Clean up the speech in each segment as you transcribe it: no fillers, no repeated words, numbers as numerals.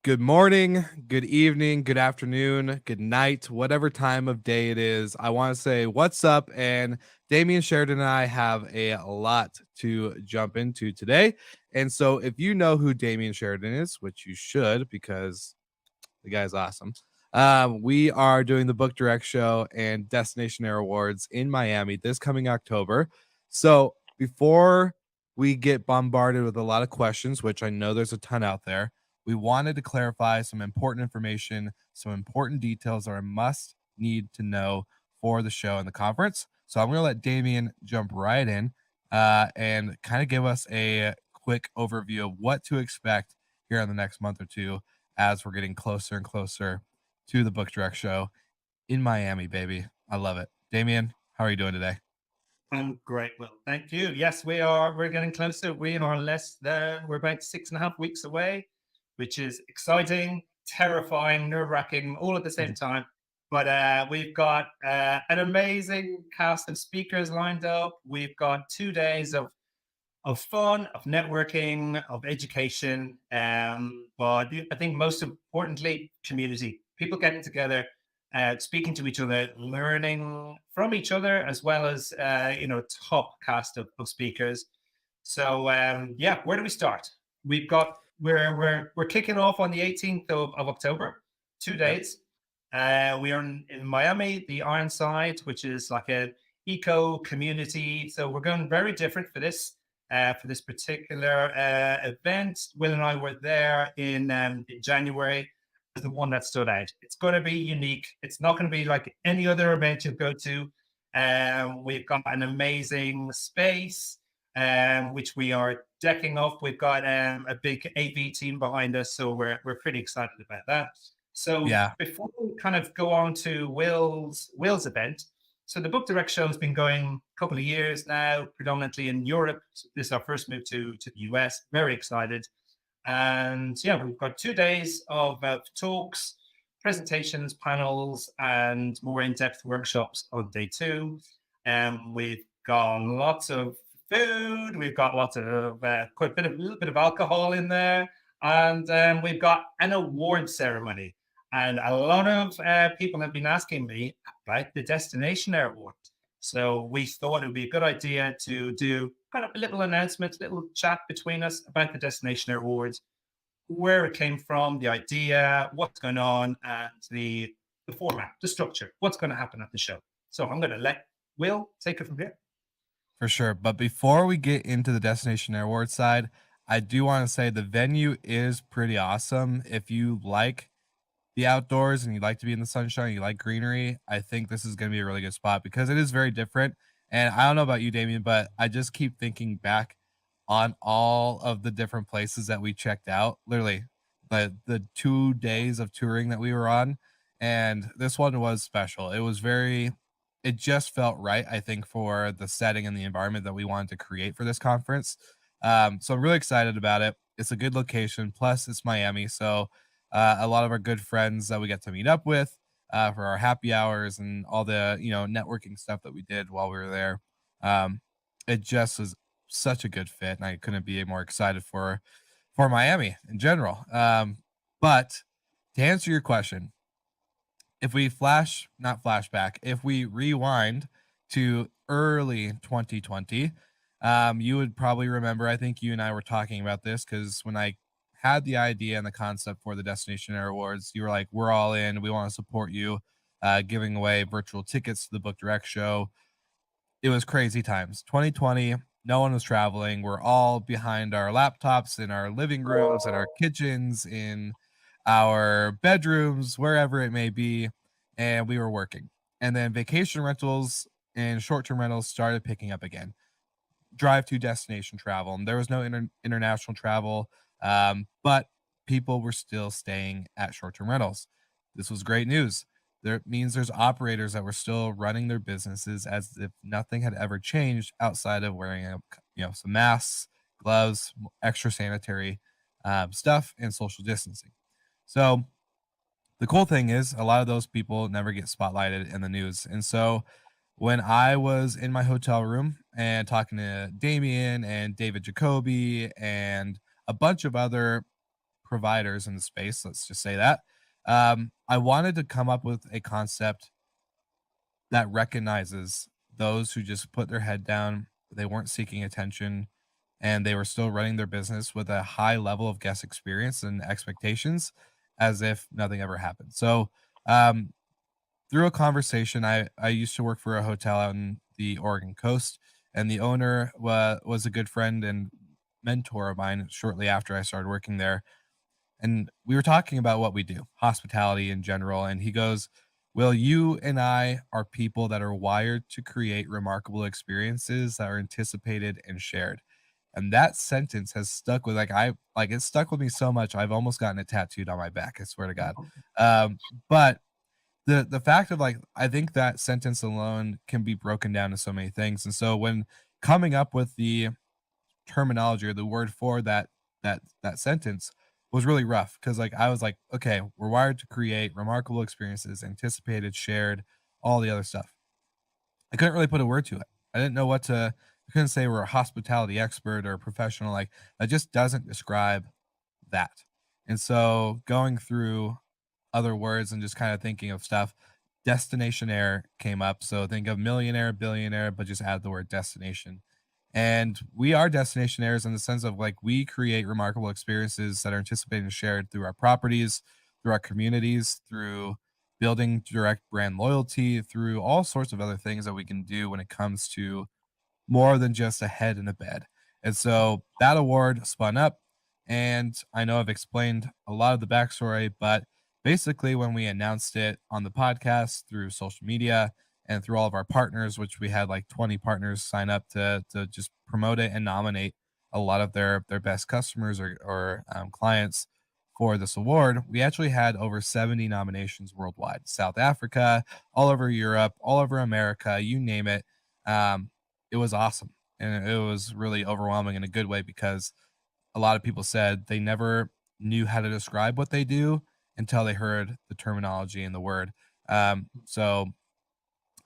Good morning, good evening, good afternoon, good night, whatever time of day it is. I want to say what's up. And Damian Sheridan and I have a lot to jump into today. And so, if you know who Damian Sheridan is, which you should because the guy's awesome, we are doing the Book Direct Show and Destinationaire Awards in Miami this coming October. So, before we get bombarded with a lot of questions, which I know there's a ton out there, we wanted to clarify some important information, some important details that are must need to know for the show and the conference. So I'm going to let Damien jump right in and kind of give us a quick overview of what to expect here in the next month or two as we're getting closer and closer to the Book Direct Show in Miami, baby. I love it. Damien, how are you doing today? I'm great. Well, thank you. Yes, we are. We're getting closer. We are less than, we're about 6.5 weeks away, which is exciting, terrifying, nerve wracking, all at the same time. But we've got an amazing cast of speakers lined up. We've got 2 days of fun, of networking, of education. But I think most importantly, community, people getting together, speaking to each other, learning from each other, as well as, top cast of speakers. So yeah, where do we start? We're kicking off on the 18th of October, two Yep. days. We are in Miami, the Ironside, which is like a eco community. So we're going very different for this particular event. Will and I were there in January. Was the one that stood out. It's going to be unique. It's not going to be like any other event you go to. We've got an amazing space, which we are decking off. We've got a big AV team behind us, so we're pretty excited about that. So Yeah, before we kind of go on to Will's event, so the Book Direct Show has been going a couple of years now, predominantly in Europe. So this is our first move to the US. Very excited. And yeah, we've got 2 days of talks, presentations, panels, and more in-depth workshops on day two. We've got lots of food. We've got lots of quite a little bit of alcohol in there, and we've got an award ceremony. And a lot of people have been asking me about the Destinationaire Award. So we thought it would be a good idea to do kind of a little announcement, a little chat between us about the Destinationaire Awards, where it came from, the idea, what's going on, and the format, the structure, what's going to happen at the show. So I'm going to let Will take it from here. for sure. But before we get into the Destination Airward side, I do want to say the venue is pretty awesome. If you like the outdoors and you like to be in the sunshine, you like greenery, I think this is going to be a really good spot because it is very different. And I don't know about you, Damien, but I just keep thinking back on all of the different places that we checked out. Literally, the 2 days of touring that we were on, and this one was special. It was very, it just felt right. I think for the setting and the environment that we wanted to create for this conference. So I'm really excited about it. It's a good location. Plus, it's Miami, so a lot of our good friends that we get to meet up with for our happy hours and all the networking stuff that we did while we were there. Um, it just was such a good fit, and I couldn't be more excited for Miami in general. But to answer your question, if we not flashback, if we rewind to early 2020, you would probably remember. I think you and I were talking about this because when I had the idea and the concept for the Destination Air Awards, you were like, "We're all in. We want to support you." Giving away virtual tickets to the Book Direct show. It was crazy times. 2020, no one was traveling. We're all behind our laptops in our living rooms, in our kitchens, in our bedrooms, wherever it may be, and we were working. And then vacation rentals and short-term rentals started picking up again. Drive to destination travel. And there was no international travel, but people were still staying at short-term rentals. This was great news. There means there's operators that were still running their businesses as if nothing had ever changed outside of wearing some masks, gloves, extra sanitary stuff, and social distancing. So the cool thing is a lot of those people never get spotlighted in the news. And so when I was in my hotel room and talking to Damien and David Jacoby and a bunch of other providers in the space. Let's just say that. I wanted to come up with a concept that recognizes those who just put their head down. They weren't seeking attention and they were still running their business with a high level of guest experience and expectations as if nothing ever happened. So, um, through a conversation, I used to work for a hotel out in the Oregon coast, and the owner was a good friend and mentor of mine shortly after I started working there. And we were talking about what we do, hospitality in general. And he goes, "Well, you and I are people that are wired to create remarkable experiences that are anticipated and shared." And that sentence has stuck with like it stuck with me so much I've almost gotten it tattooed on my back, I swear to God. But the fact of like I think that sentence alone can be broken down to so many things. And so when coming up with the terminology or the word for that sentence was really rough because like I was like, okay, we're wired to create remarkable experiences, anticipated, shared, all the other stuff. I couldn't really put a word to it. I didn't know what to. I couldn't say we're a hospitality expert or a professional. Like that just doesn't describe that. And so going through other words and just kind of thinking of stuff, Destinationaire came up. So think of millionaire, billionaire, but just add the word destination. And we are destinationaires in the sense of like we create remarkable experiences that are anticipated and shared through our properties, through our communities, through building direct brand loyalty, through all sorts of other things that we can do when it comes to more than just a head in a bed. And so that award spun up, and I know I've explained a lot of the backstory, but basically, when we announced it on the podcast through social media and through all of our partners, which we had like 20 partners sign up to just promote it and nominate a lot of their best customers or clients for this award, we actually had over 70 nominations worldwide, South Africa, all over Europe, all over America, you name it. Um, it was awesome, and it was really overwhelming in a good way because a lot of people said they never knew how to describe what they do until they heard the terminology and the word. So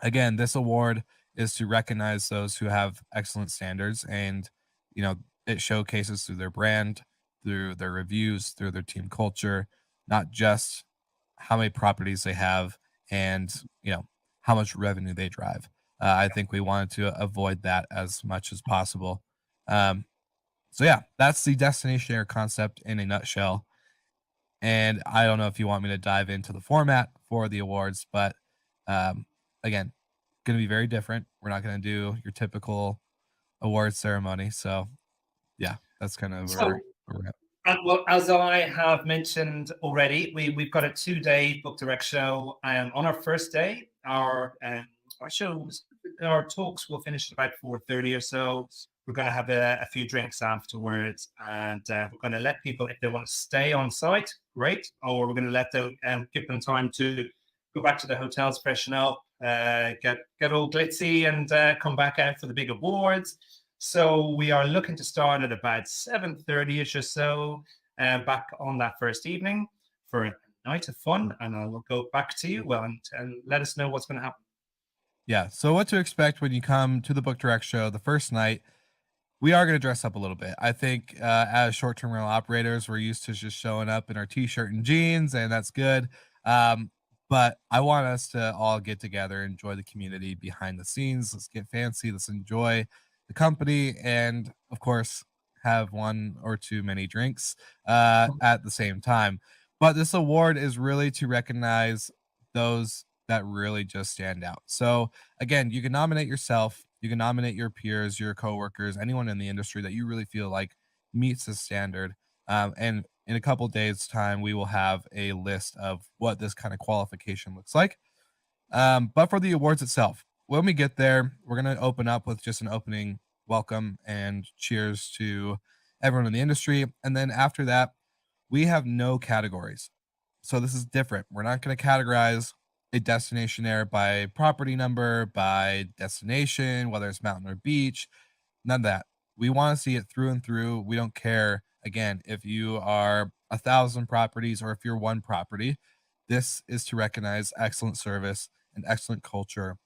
again, this award is to recognize those who have excellent standards and, you know, it showcases through their brand, through their reviews, through their team culture, not just how many properties they have and, you know, how much revenue they drive. I think we wanted to avoid that as much as possible. Um, so yeah, that's the destination air concept in a nutshell. And I don't know if you want me to dive into the format for the awards, but um, again, going to be very different. We're not going to do your typical award ceremony. So yeah, that's kind of So where we're at. Well, as I have mentioned already, we've got a 2-day book direct show. On our first day, our shows, our talks will finish at about 4:30 or so. We're going to have a few drinks afterwards, and we're going to let people, if they want to stay on site, great. Or we're going to let them give them time to go back to the hotels, freshen up, get all glitzy, and come back out for the big awards. So we are looking to start at about 7:30ish or so, back on that first evening for a night of fun. And I will go back to you, well, and let us know what's going to happen. Yeah. So what to expect when you come to the book direct show the first night? We are going to dress up a little bit. I think as short-term rental operators, we're used to just showing up in our t-shirt and jeans, and that's good. Um, but I want us to all get together, enjoy the community behind the scenes. Let's get fancy. Let's enjoy the company, and of course, have one or two many drinks at the same time. But this award is really to recognize those that really just stand out. So again, you can nominate yourself, you can nominate your peers, your coworkers, anyone in the industry that you really feel like meets the standard. And in a couple days' time, we will have a list of what this kind of qualification looks like. But for the awards itself, when we get there, we're going to open up with just an opening welcome and cheers to everyone in the industry. And then after that, we have no categories. So this is different. We're not going to categorize a destination there by property number, by destination, whether it's mountain or beach, none of that. We want to see it through and through. We don't care, again, if you are 1,000 properties or if you're one property. This is to recognize excellent service and excellent culture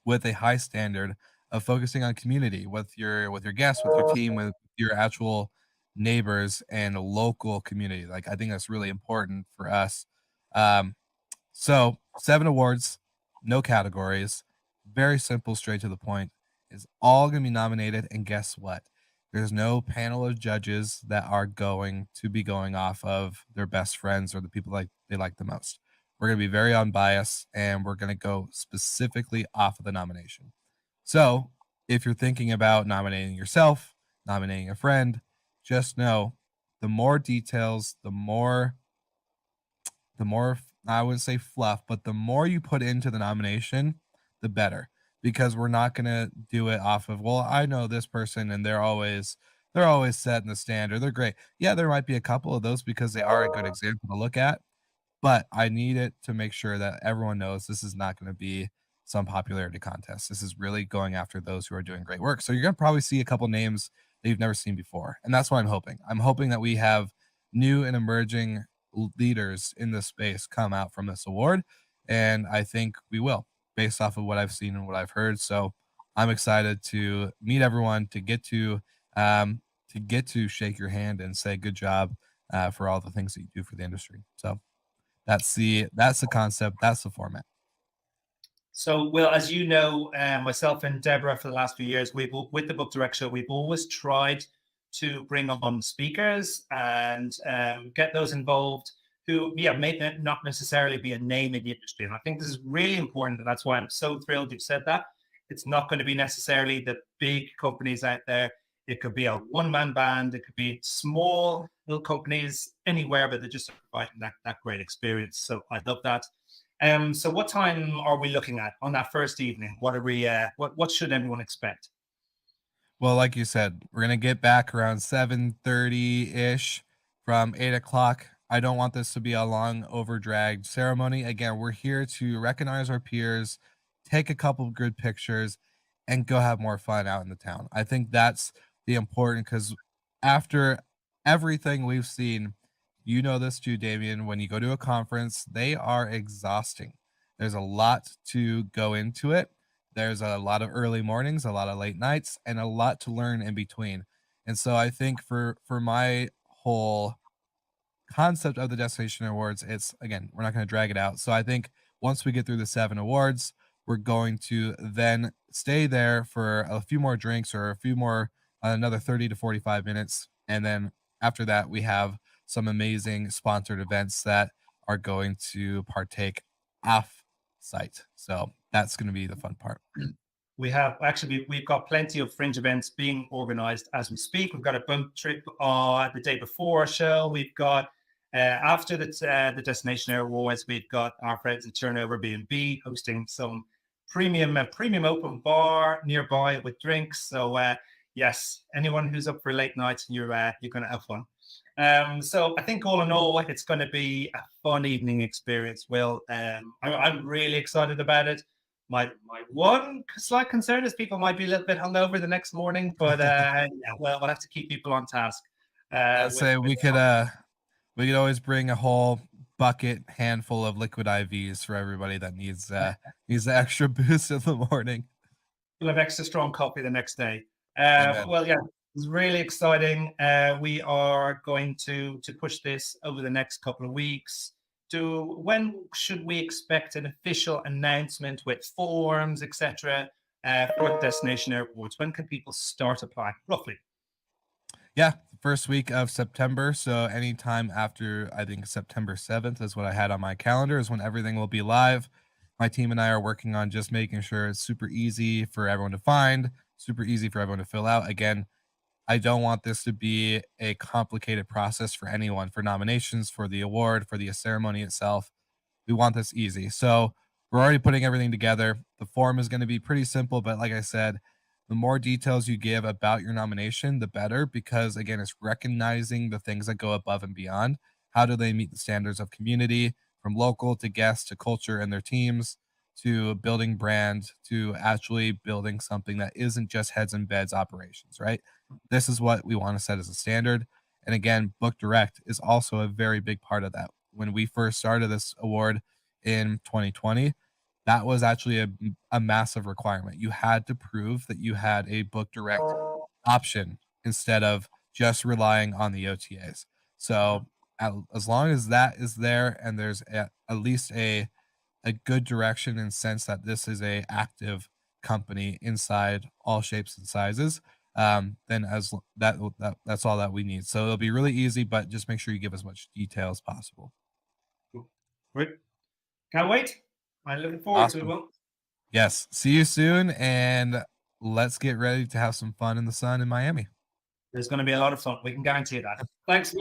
with a high standard of focusing on community with your guests, with your team, with your actual neighbors and local community. Like I think that's really important for us. Um, so 7 awards, no categories, very simple, straight to the point. Is all gonna be nominated, and guess what? There's no panel of judges that are going to be going off of their best friends or the people like they like the most. We're gonna be very unbiased, and we're gonna go specifically off of the nomination. So if you're thinking about nominating yourself, nominating a friend, just know the more details, I wouldn't say fluff, but the more you put into the nomination, the better. Because we're not gonna do it off of, well, I know this person and they're always setting the standard. They're great. Yeah, there might be a couple of those because they are a good example to look at, but I need it to make sure that everyone knows this is not gonna be some popularity contest. This is really going after those who are doing great work. So you're gonna probably see a couple names that you've never seen before, and that's what I'm hoping. I'm hoping that we have new and emerging leaders in this space come out from this award, and I think we will, based off of what I've seen and what I've heard. So I'm excited to meet everyone, to get to shake your hand and say good job for all the things that you do for the industry. So that's the concept. That's the format. So, Will, as you know, myself and Deborah for the last few years, with the Book Direct Show, we've always tried to bring on speakers and get those involved who, yeah, may not necessarily be a name in the industry. And I think this is really important, and that's why I'm so thrilled you've said that. It's not going to be necessarily the big companies out there. It could be a one-man band. It could be small little companies anywhere, but they're just providing that great experience. So I love that. So what time are we looking at on that first evening? What are we? What should everyone expect? Well, like you said, we're gonna get back around 7:30 ish from 8 o'clock. I don't want this to be a long, overdragged ceremony. Again, we're here to recognize our peers, take a couple of good pictures, and go have more fun out in the town. I think that's the important because after everything we've seen, you know this too, Damien. When you go to a conference, they are exhausting. There's a lot to go into it. There's a lot of early mornings, a lot of late nights, and a lot to learn in between. And so I think for my whole concept of the Destination Awards, it's again, we're not going to drag it out. So I think once we get through the 7 awards, we're going to then stay there for a few more drinks or a few more, another 30 to 45 minutes. And then after that, we have some amazing sponsored events that are going to partake off site. So that's going to be the fun part. We have actually we've got plenty of fringe events being organized as we speak. We've got a bump trip the day before our show. We've got after the Destinationaire Awards, we've got our friends at Turnover B&B hosting some premium open bar nearby with drinks. So yes, anyone who's up for late nights, you're going to have fun. So I think all in all, it's going to be a fun evening experience. Will, I'm really excited about it. My one slight concern is people might be a little bit hungover the next morning, but yeah, well, we'll have to keep people on task. I With say we could always bring a whole bucket handful of liquid IVs for everybody that needs the extra boost in the morning. We'll have extra strong coffee the next day. Amen. Well, yeah, it's really exciting. We are going to push this over the next couple of weeks. When should we expect an official announcement with forms, etc., for the Destinationaire Awards? When can people start applying, roughly? Yeah, first week of September. So anytime after I think September 7th is what I had on my calendar is when everything will be live. My team and I are working on just making sure it's super easy for everyone to find, super easy for everyone to fill out. Again, I don't want this to be a complicated process for anyone for nominations, for the award, for the ceremony itself. We want this easy. So we're already putting everything together. The form is going to be pretty simple, but like I said, the more details you give about your nomination, the better, because again, it's recognizing the things that go above and beyond. How do they meet the standards of community, from local to guest to culture and their teams, to building brand, to actually building something that isn't just heads and beds operations, right? This is what we want to set as a standard. And again, Book Direct is also a very big part of that. When we first started this award in 2020, that was actually a massive requirement. You had to prove that you had a Book Direct option instead of just relying on the OTAs. Mhm. So as long as that is there and there's at least a good direction and sense that this is a active company inside all shapes and sizes, then that's all that we need. So it'll be really easy, but just make sure you give as much detail as possible. Cool. Great. Can't wait. I'm looking forward to it. Awesome. Well, Yes. See you soon, and let's get ready to have some fun in the sun in Miami. there's going to be a lot of fun. We can guarantee that. Thanks.